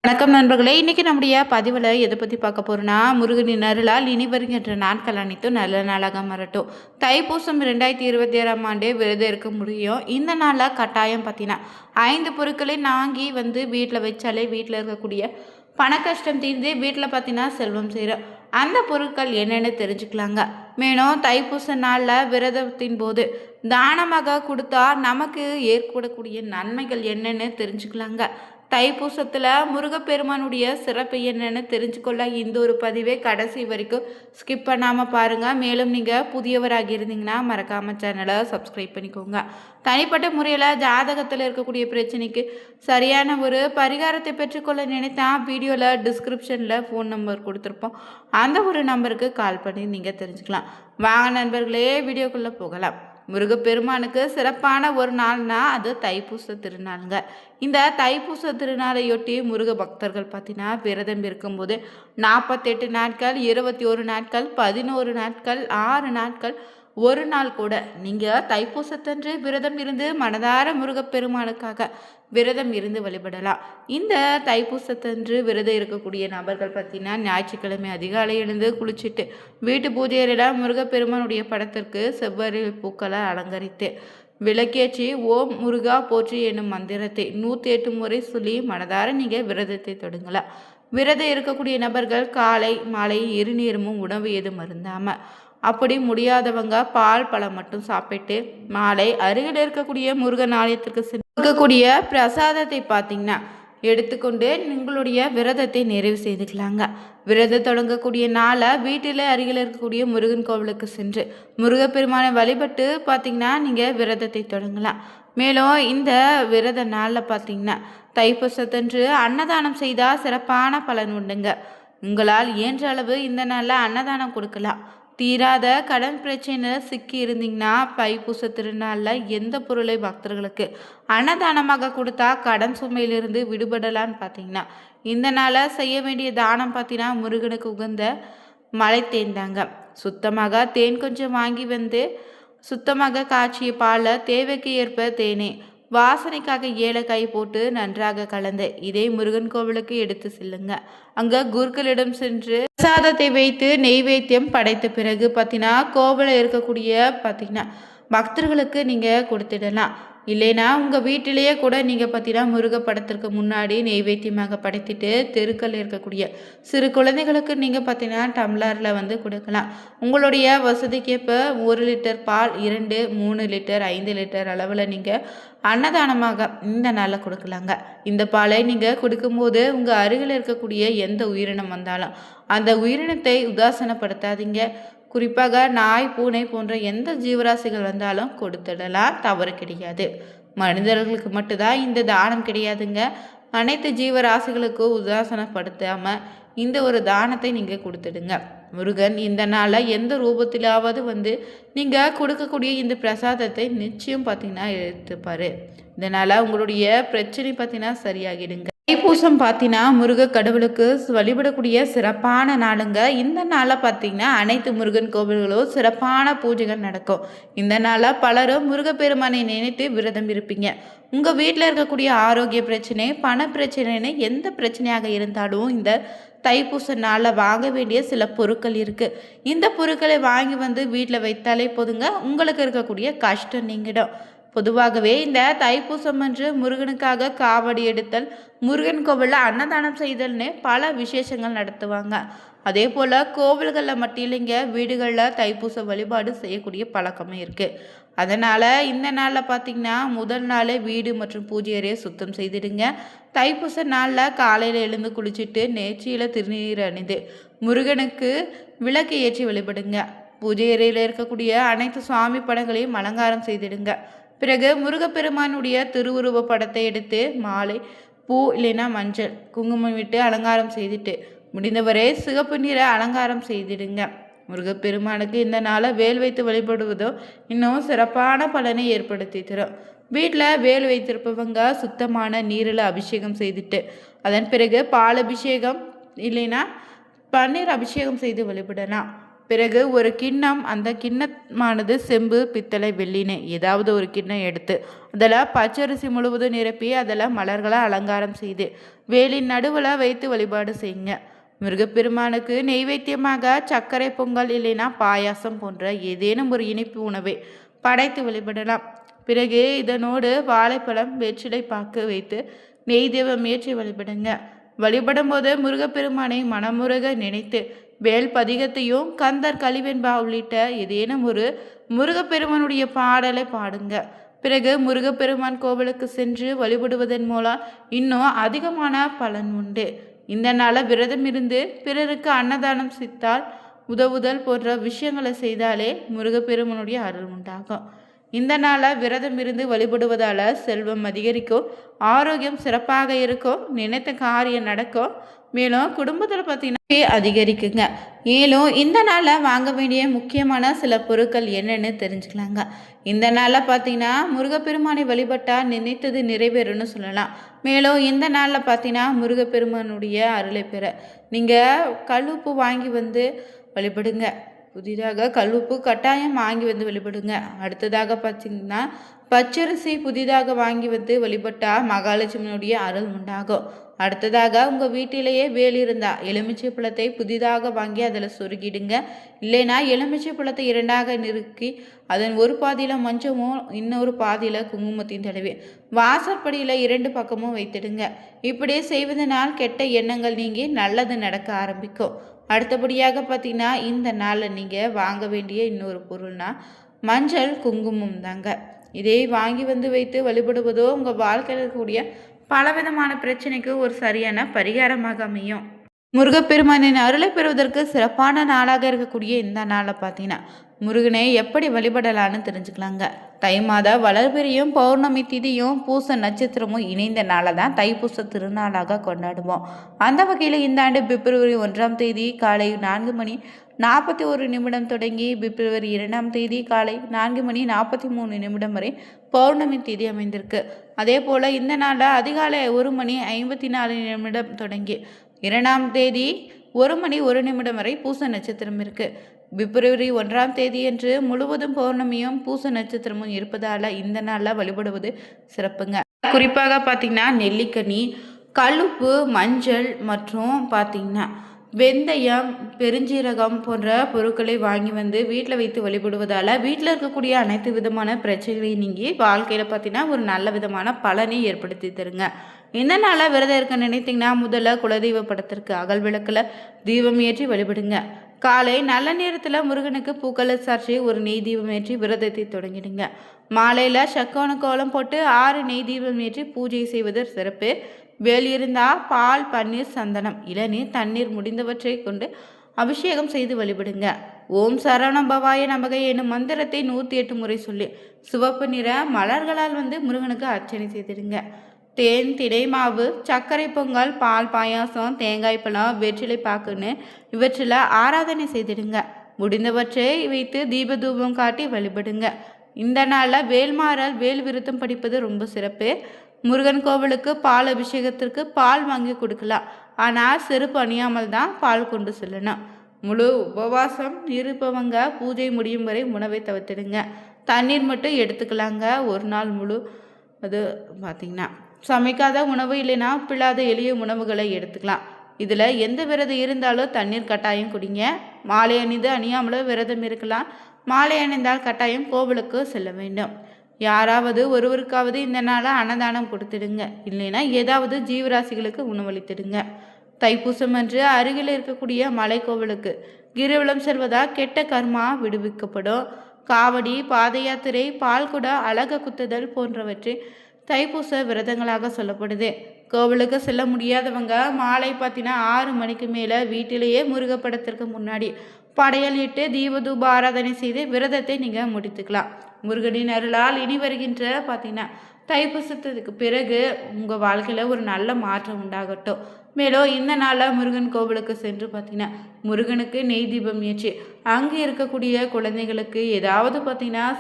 வணக்கம் நண்பர்களே, இன்றைக்கி நம்முடைய பதிவில் எதை பற்றி பார்க்க போகிறோன்னா, முருகனின் அருளால் இனி வருகின்ற நாட்கள் அனைத்தும் நல்ல நாளாக மாறட்டும். தைப்பூசம் 2026ஆம் ஆண்டே விரதம் இருக்க முடியும். இந்த நாளில் கட்டாயம் பார்த்தீங்கன்னா 5 பொருட்களை வாங்கி வீட்டில் வச்சாலே வீட்டில் இருக்கக்கூடிய பண கஷ்டம் தீர்ந்து வீட்டில் பார்த்தீங்கன்னா செல்வம் சேரும். அந்த பொருட்கள் என்னென்னு தெரிஞ்சுக்கலாங்க. மேலும் தைப்பூச நாளில் விரதத்தின் போது தானமாக கொடுத்தா நமக்கு ஏற்படக்கூடிய நன்மைகள் என்னென்னு தெரிஞ்சுக்கலாங்க. தைப்பூசத்தில் முருகப்பெருமானுடைய சிறப்பு என்னென்னு தெரிஞ்சுக்கொள்ள இந்த ஒரு பதிவே கடைசி வரைக்கும் ஸ்கிப் பண்ணாமல் பாருங்கள். மேலும் நீங்கள் புதியவராக இருந்தீங்கன்னா மறக்காமல் சேனலை சப்ஸ்கிரைப் பண்ணிக்கோங்க. தனிப்பட்ட முறையில் ஜாதகத்தில் இருக்கக்கூடிய பிரச்சனைக்கு சரியான ஒரு பரிகாரத்தை பெற்றுக்கொள்ள நினைத்தா வீடியோவில் டிஸ்கிரிப்ஷனில் ஃபோன் நம்பர் கொடுத்துருப்போம். அந்த ஒரு நம்பருக்கு கால் பண்ணி நீங்கள் தெரிஞ்சுக்கலாம். வாங்க நண்பர்களே, வீடியோக்குள்ளே போகலாம். முருகப்பெருமானுக்கு சிறப்பான ஒரு நாள்னா அது தைப்பூச திருநாளுங்க. இந்த தைப்பூச திருநாளையொட்டி முருக பக்தர்கள் பார்த்தீங்கன்னா விரதம் இருக்கும்போது 48 நாட்கள், 21 நாட்கள், 11 நாட்கள், 6 நாட்கள், ஒரு நாள் கூட நீங்கள் தைப்பூசத்தன்று விரதம் இருந்து மனதார முருகப்பெருமானுக்காக விரதம் இருந்து வழிபடலாம். இந்த தைப்பூசத்தன்று விரதம் இருக்கக்கூடிய நபர்கள் பார்த்தீங்கன்னா ஞாயிற்றுக்கிழமை அதிகாலை எழுந்து குளிச்சுட்டு வீட்டு பூஜையில முருகப்பெருமானுடைய படத்திற்கு செவ்வரி பூக்களை அலங்கரித்து விளக்கேற்றி ஓம் முருகா போற்றி என்னும் மந்திரத்தை 108 முறை சொல்லி மனதார நீங்கள் விரதத்தை தொடங்கலாம். விரதம் இருக்கக்கூடிய நபர்கள் காலை மாலை இருநேரமும் உணவு எதுவும் மருந்தாமல், அப்படி முடியாதவங்க பால் பழம் மட்டும் சாப்பிட்டு மாலை அருகில் இருக்கக்கூடிய முருகன் ஆலயத்திற்கு இருக்கக்கூடிய பிரசாதத்தை பார்த்தீங்கன்னா எடுத்துக்கொண்டு உங்களுடைய விரதத்தை நிறைவு செய்துக்கலாங்க. விரதம் தொடங்கக்கூடிய நாளை வீட்டில் அருகில் இருக்கக்கூடிய முருகன் கோவிலுக்கு சென்று முருகப்பெருமானை வழிபட்டு பார்த்தீங்கன்னா நீங்கள் விரதத்தை தொடங்கலாம். மேலும் இந்த விரத நாளில் பார்த்தீங்கன்னா தைப்பூசத்தன்று அன்னதானம் செய்தால் சிறப்பான பலன் உண்டுங்க. உங்களால் இயன்ற அளவு இந்த நாளில் அன்னதானம் கொடுக்கலாம். தீராத கடன் பிரச்சனை சிக்கி இருந்தீங்கன்னா தைப்பூச திருநாளில் எந்த பொருளை பக்தர்களுக்கு அன்னதானமாக கொடுத்தா கடன் சுமையிலிருந்து விடுபடலான்னு பார்த்தீங்கன்னா இந்த நாளில் செய்ய வேண்டிய தானம் பார்த்தீங்கன்னா முருகனுக்கு உகந்த மலை தேன் தாங்க. சுத்தமாக தேன் கொஞ்சம் வாங்கி சுத்தமாக காய்ச்சிய பாலை தேவைக்கு ஏற்ப தேனே வாசனைக்காக ஏலக்காய் போட்டு நன்றாக கலந்து இதே முருகன் கோவிலுக்கு எடுத்து செல்லுங்க. அங்கே குருக்களிடம் சென்று பிரசாதத்தை வைத்து நெய்வேத்தியம் படைத்த பிறகு பார்த்தீங்கன்னா கோவிலில் இருக்கக்கூடிய பார்த்தீங்கன்னா பக்தர்களுக்கு நீங்கள் கொடுத்துடலாம். இல்லைன்னா உங்கள் வீட்டிலேயே கூட நீங்கள் பார்த்தீங்கன்னா முருக படத்திற்கு முன்னாடி நெய்வேத்தியமாக படைத்திட்டு தெருக்கள் இருக்கக்கூடிய சிறு குழந்தைகளுக்கு நீங்கள் பார்த்தீங்கன்னா டம்ளரில் கொடுக்கலாம். உங்களுடைய வசதிக்கேற்ப 1 லிட்டர் பால் 2, 3 லிட்டர், 5 லிட்டர் அளவில் நீங்கள் அன்னதானமாக இந்த நாளில் கொடுக்கலாங்க. இந்த பாலை நீங்கள் கொடுக்கும்போது உங்கள் அருகில் இருக்கக்கூடிய எந்த உயிரினம் வந்தாலும் அந்த உயிரினத்தை உதாசனப்படுத்தாதீங்க. குறிப்பாக நாய், பூனை போன்ற எந்த ஜீவராசிகள் வந்தாலும் கொடுத்துடலாம், தவறு கிடையாது. மனிதர்களுக்கு மட்டும்தான் இந்த தானம் கிடையாதுங்க. அனைத்து ஜீவராசிகளுக்கும் உதாசனப்படுத்தாமல் இந்த ஒரு தானத்தை நீங்கள் கொடுத்துடுங்க. முருகன் இந்த நாளில் எந்த ரூபத்திலாவது நீங்கள் கொடுக்கக்கூடிய இந்த பிரசாதத்தை நிச்சயம் பார்த்தீங்கன்னா எடுத்துப்பார். இதனால் உங்களுடைய பிரச்சனை பார்த்தீங்கன்னா சரியாகிடுங்க. தைப்பூசம் பார்த்தீங்கன்னா முருக கடவுளுக்கு வழிபடக்கூடிய சிறப்பான நாளுங்க. இந்த நாளில் பார்த்தீங்கன்னா அனைத்து முருகன் கோவில்களும் சிறப்பான பூஜைகள் நடக்கும். இந்த நாளில் பலரும் முருகப்பெருமானை நினைத்து விரதம் இருப்பீங்க. உங்கள் வீட்டில் இருக்கக்கூடிய ஆரோக்கிய பிரச்சனை, பண பிரச்சனைன்னு எந்த பிரச்சனையாக இருந்தாலும் இந்த தைப்பூச நாளில் வாங்க வேண்டிய சில பொருட்கள் இருக்குது. இந்த பொருட்களை வாங்கி வீட்டில் வைத்தாலே போதுங்க, உங்களுக்கு இருக்கக்கூடிய கஷ்டம் நீங்கிடும். பொதுவாகவே இந்த தைப்பூசம் அன்று முருகனுக்காக காவடி எடுத்தல், முருகன் கோவிலில் அன்னதானம் செய்தல்னு பல விசேஷங்கள் நடத்துவாங்க. அதே போல் கோவில்களில் மட்டும் இல்லைங்க, வீடுகளில் தைப்பூச வழிபாடு செய்யக்கூடிய பழக்கமே இருக்குது. அதனால் இந்த நாளில் பார்த்திங்கன்னா முதல் நாளே வீடு மற்றும் பூஜை அறையை சுத்தம் செய்திடுங்க. தைப்பூச நாளில் காலையில் எழுந்து குளிச்சுட்டு நெற்றியில் திருநீர் அணிந்து முருகனுக்கு விளக்கு ஏற்றி வழிபடுங்க. பூஜை அறையில் இருக்கக்கூடிய அனைத்து சுவாமி படங்களையும் அலங்காரம் செய்திடுங்க. பிறகு முருகப்பெருமானுடைய திருவுருவ படத்தை எடுத்து மாலை, பூ இல்லைன்னா மஞ்சள், குங்குமம் விட்டு அலங்காரம் செய்துட்டு முடிந்தவரை சிகப்பு நிற அலங்காரம் செய்திடுங்க. முருகப்பெருமானுக்கு இந்த நாளை வேல் வைத்து வழிபடுவதோ இன்னும் சிறப்பான பலனை ஏற்படுத்தி தரும். வீட்டில் வேல் வைத்திருப்பவங்க சுத்தமான நீரில் அபிஷேகம் செய்துட்டு அதன் பிறகு பால் அபிஷேகம் இல்லைன்னா பன்னீர் அபிஷேகம் செய்து வழிபடலாம். பிறகு ஒரு கிண்ணம், அந்த கிண்ணமானது செம்பு, பித்தளை, வெள்ளின்னு ஏதாவது ஒரு கிண்ணம் எடுத்து அதில் பச்சரிசி முழுவதும் நிரப்பி அதில் மலர்களை அலங்காரம் செய்து வேலின் நடுவில் வைத்து வழிபாடு செய்யுங்க. முருகப்பெருமானுக்கு நெய்வேத்தியமாக சர்க்கரை பொங்கல் இல்லைன்னா பாயாசம் போன்ற ஏதேனும் ஒரு இனிப்பு உணவை படைத்து வழிபடலாம். பிறகு இதனோடு வாழைப்பழம், வெற்றிலை பாக்கு வைத்து நெய் தீபம் ஏற்றி வழிபடுங்க. வழிபடும் போது முருகப்பெருமானை மனமுருக நினைத்து வேல் பதிகத்தையும் கந்தர் கலிவெண்பா உள்ளிட்ட ஏதேனும் ஒரு முருகப்பெருமானுடைய பாடலை பாடுங்க. பிறகு முருகப்பெருமான் கோவிலுக்கு சென்று வழிபடுவதன் மூலம் இன்னும் அதிகமான பலன் உண்டு. இந்த நாளை விரதம் இருந்து பிறருக்கு அன்னதானம் செய்தால், உதவுதல் போன்ற விஷயங்களை செய்தாலே முருகப்பெருமானுடைய அருள் உண்டாகும். இந்த நாளை விரதம் இருந்து வழிபடுவதால் செல்வம் அதிகரிக்கும், ஆரோக்கியம் சிறப்பாக இருக்கும், நினைத்த காரியம் நடக்கும். மேலும் குடும்பத்தில் பார்த்தீங்கன்னா அதிகரிக்குங்க. மேலும் இந்த நாளில் வாங்க வேண்டிய முக்கியமான சில பொருட்கள் என்னென்னு தெரிஞ்சுக்கலாங்க. இந்த நாளில் பார்த்தீங்கன்னா முருகப்பெருமானை வழிபட்டால் நினைத்தது நிறைவேறும்னு சொல்லலாம். மேலும் இந்த நாளில் பார்த்தீங்கன்னா முருகப்பெருமானுடைய அருளை பெற நீங்கள் கல்லுப்பு வாங்கி வந்து வழிபடுங்க. புதிதாக கல்லுப்பு கட்டாயம் வாங்கி வந்து வழிபடுங்க. அடுத்ததாக பார்த்தீங்கன்னா பச்சரிசி புதிதாக வாங்கி வந்து வழிபட்டால் மகாலட்சுமியுடைய அருள் உண்டாகும். அடுத்ததாக உங்கள் வீட்டிலேயே வேல் இருந்தால் எலுமிச்சை பழத்தை புதிதாக வாங்கி அதில் சொருகிடுங்க. இல்லைனா எலுமிச்சை பழத்தை இரண்டாக நறுக்கி அதன் ஒரு பாதியில் மஞ்சமும் இன்னொரு பாதியில் குங்குமத்தையும் தடவி வாசற்படியில் 2 பக்கமும் வைத்திடுங்க. இப்படி செய்வதனால் கெட்ட எண்ணங்கள் நீங்கி நல்லது நடக்க ஆரம்பிக்கும். அடுத்தபடியாக பார்த்தீங்கன்னா இந்த நாளில் நீங்கள் வாங்க வேண்டிய இன்னொரு பொருள்னா மஞ்சள், குங்குமம் தாங்க. இதை வாங்கி வந்து வைத்து வழிபடுவதோ உங்கள் வாழ்க்கையில் இருக்கக்கூடிய பலவிதமான பிரச்சனைக்கு ஒரு சரியான பரிகாரமாக அமையும். முருகப்பெருமானின் அருளை பெறுவதற்கு சிறப்பான நாளாக இருக்கக்கூடிய இந்த நாளை பார்த்தீங்கன்னா முருகனை எப்படி வழிபடலான்னு தெரிஞ்சுக்கலாங்க. தை மாத வளர்பிறையும் பௌர்ணமி திதியும் பூச நட்சத்திரமும் இணைந்த நாளை தான் தைப்பூச திருநாளாக கொண்டாடுவோம். அந்த வகையில் இந்த ஆண்டு பிப்ரவரி 1ஆம் தேதி காலை 4:41 தொடங்கி பிப்ரவரி 2ஆம் தேதி காலை 4:43 வரை பௌர்ணமி தேதி அமைந்திருக்கு. அதே போல் இந்த நாளில் அதிகாலை 1:54 தொடங்கி 2ஆம் தேதி 1:01 வரை பூச நட்சத்திரம் இருக்குது. பிப்ரவரி 1ஆம் தேதியன்று முழுவதும் பௌர்ணமியும் பூச நட்சத்திரமும் இருப்பதால் இந்த நாளில் வழிபடுவது சிறப்புங்க. குறிப்பாக பார்த்திங்கன்னா நெல்லிக்கனி, கல்லுப்பு, மஞ்சள் மற்றும் பார்த்திங்கன்னா வெந்தயம், பெருஞ்சீரகம் போன்ற பொருட்களை வாங்கி வந்து வீட்டில் வைத்து வழிபடுவதால் வீட்டில் இருக்கக்கூடிய அனைத்து விதமான பிரச்சனைகளையும் நீங்கி வாழ்க்கையில் பார்த்தீங்கன்னா ஒரு நல்ல விதமான பலனை ஏற்படுத்தி தருங்க. இந்த நாளில் விரதம் இருக்க நினைத்தீங்கன்னா முதல்ல குலதெய்வ படத்திற்கு அகல் விளக்கில் தீபம் ஏற்றி வழிபடுங்க. காலை நல்ல நேரத்தில் முருகனுக்கு பூக்களை சாற்றி ஒரு நெய் தீபம் ஏற்றி விரதத்தை தொடங்கிடுங்க. மாலையில் சக்கோண கோலம் போட்டு 6 நெய் தீபம் ஏற்றி பூஜை செய்வது சிறப்பு. வேல் இருந்தால் பால், பன்னீர், சந்தனம், இளநீர், தண்ணீர் முடிந்தவற்றை கொண்டு அபிஷேகம் செய்து வழிபடுங்க. ஓம் சரவண பவாய நமக என்னும் மந்திரத்தை 108 முறை சொல்லி சிவப்பு நிற மலர்களால் வந்து முருகனுக்கு அர்ச்சனை செய்திடுங்க. தேன், தினை மாவு, சர்க்கரை பொங்கல், பால் பாயாசம், தேங்காய் பழம், வெற்றிலை பாக்குன்னு இவற்றில் ஆராதனை செய்திடுங்க. முடிந்தவற்றை வைத்து தீப தூபம் காட்டி வழிபடுங்க. இந்த நாளில் வேல்மாறல், வேல் விருத்தம் படிப்பது ரொம்ப சிறப்பு. முருகன் கோவிலுக்கு பால் அபிஷேகத்திற்கு பால் வாங்கி கொடுக்கலாம். ஆனால் செருப்பு அணியாமல் தான் பால் கொண்டு செல்லணும். முழு உபவாசம் இருப்பவங்க பூஜை முடியும் வரை உணவை தவிர்த்திடுங்க. தண்ணீர் மட்டும் எடுத்துக்கலாங்க. ஒரு நாள் முழு அது பார்த்திங்கன்னா சமைக்காத உணவு இல்லைன்னா பிள்ளாத எளிய உணவுகளை எடுத்துக்கலாம். இதில் எந்த விரதம் இருந்தாலும் தண்ணீர் கட்டாயம் குடிங்க. மாலை அணிந்து அணியாமலும் விரதம் இருக்கலாம். மாலை அணிந்தால் கட்டாயம் கோவிலுக்கு செல்ல வேண்டும். யாராவது ஒருவருக்காவது இந்த நாளில் அன்னதானம் கொடுத்துடுங்க. இல்லைன்னா ஏதாவது ஜீவராசிகளுக்கு உணவளித்திடுங்க. தைப்பூசம் அன்று அருகில் இருக்கக்கூடிய மலை கோவிலுக்கு கிரிவலம் செல்வதால் கெட்ட கர்மா விடுவிக்கப்படும். காவடி, பாத யாத்திரை, பால்குட, அழக குத்துதல் போன்றவற்றை தைப்பூச விரதங்களாக சொல்லப்படுது. கோவிலுக்கு செல்ல முடியாதவங்க மாலை 6 மணிக்கு மேலே வீட்டிலேயே முருகப்படத்திற்கு முன்னாடி படையல் இட்டு தீபதூப ஆராதனை செய்து விரதத்தை நீங்கள் முடித்துக்கலாம். முருகனின் அருளால் இனி வருகின்ற தைப்பூசத்துக்கு பிறகு உங்கள் வாழ்க்கையில் ஒரு நல்ல மாற்றம் உண்டாகட்டும். மேலும் இந்த நாளில் முருகன் கோவிலுக்கு சென்று முருகனுக்கு நெய் தீபம் ஏற்றி அங்கே இருக்கக்கூடிய குழந்தைகளுக்கு ஏதாவது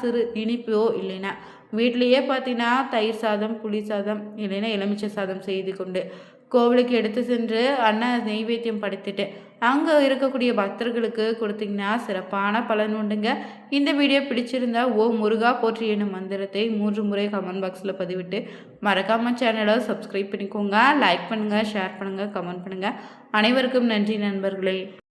சிறு இனிப்போ இல்லைன்னா வீட்டிலையே தயிர் சாதம், புளி சாதம் இல்லைன்னா எலுமிச்சை சாதம் செய்து கொண்டு கோவிலுக்கு எடுத்து சென்று நெய்வேத்தியம் படுத்திட்டு அங்கே இருக்கக்கூடிய பக்தர்களுக்கு கொடுத்தீங்கன்னா சிறப்பான பலன் உண்டுங்க. இந்த வீடியோ பிடிச்சிருந்தா முருகா போற்றி எனும் மந்திரத்தை 3 முறை கமெண்ட் பாக்ஸில் பதிவிட்டு மறக்காமல் சேனலை சப்ஸ்கிரைப் பண்ணிக்கோங்க. லைக் பண்ணுங்கள், ஷேர் பண்ணுங்கள், கமெண்ட் பண்ணுங்கள். அனைவருக்கும் நன்றி நண்பர்களே.